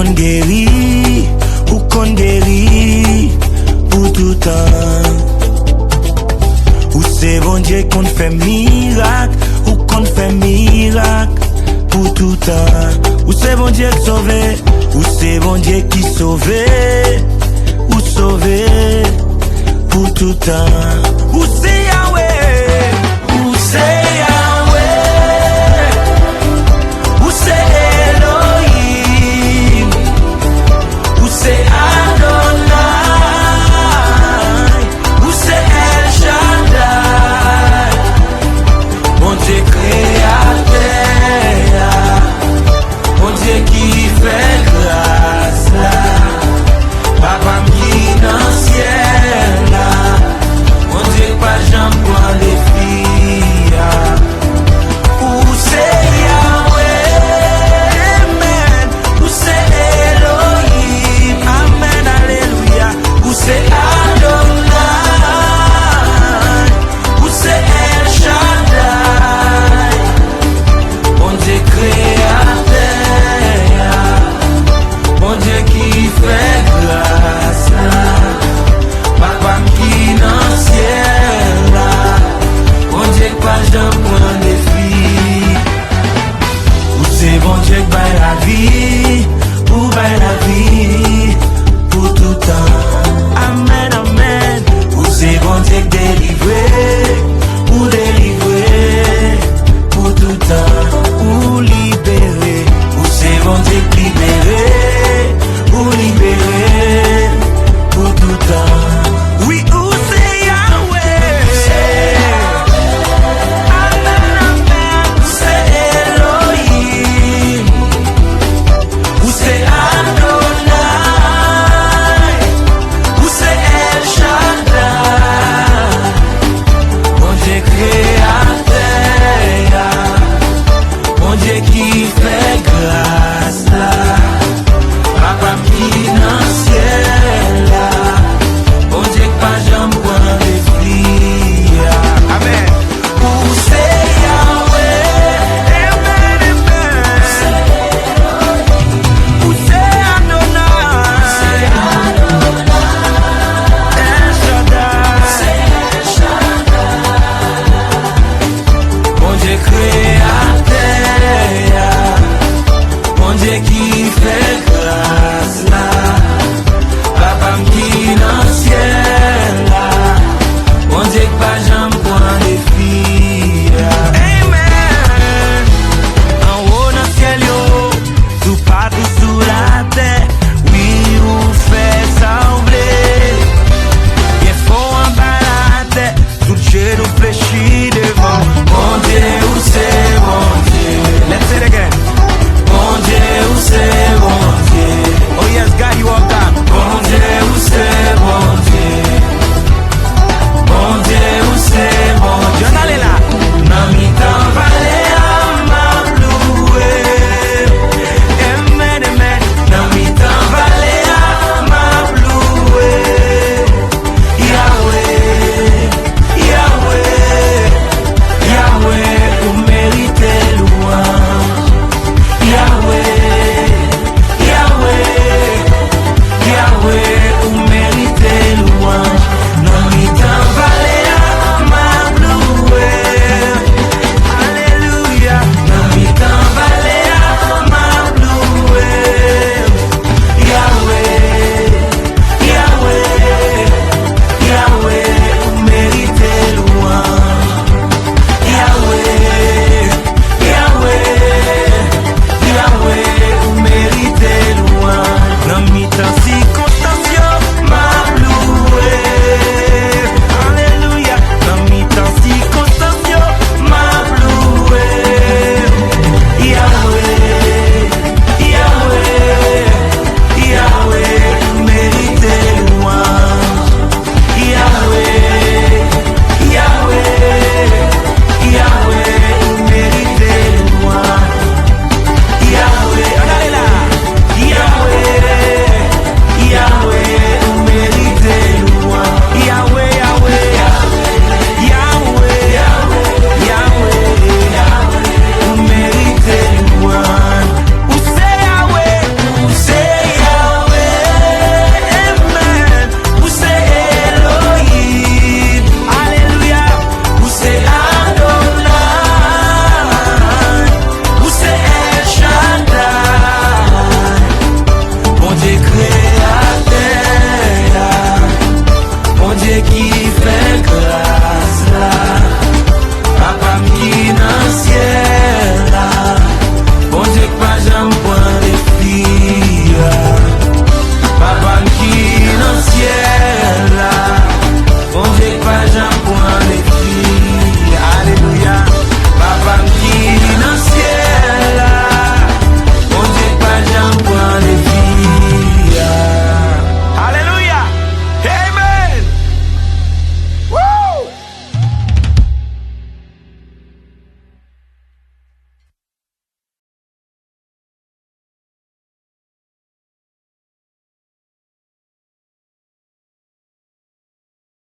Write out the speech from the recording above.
qu'on guérit, ou qu'on guérit pour tout temps. Ou c'est bon Dieu qu'on fait miracle, ou qu'on fait miracle pour tout temps. Ou c'est bon Dieu qui sauve, ou c'est bon Dieu qui sauve, ou sauve pour tout temps. Ou c'est Yahweh, ou c'est Yahweh, ou c'est Elohim, ou c'est Adonai, ou c'est El Shaddai, mon Dieu créateur, mon Dieu qui fait grâce là, papa qui dans le ciel là, mon Dieu pas jamais prend les filles. Où c'est Yahweh, amen, où c'est Elohim, amen, alléluia, où c'est Adonai, où c'est El Shaddai, mon Dieu créateur, mon Dieu qui fait grâce là, papa qui dans le ciel là, mon Dieu pas jamais prend les filles. Où c'est bon Dieu qui baille la vie, ou baille la vie pour tout temps. Amen, amen. Où c'est bon Dieu qui délivre, ou délivrer pour tout temps. Ou libérer, où c'est bon Dieu qui libérer, ou libérer pour tout temps. Oui, où c'est Yahweh, amen, amen. Où c'est Elohim, où c'est Adonai, où c'est El Shaddai, mon Dieu créateur, mon Dieu qui fait grâce là.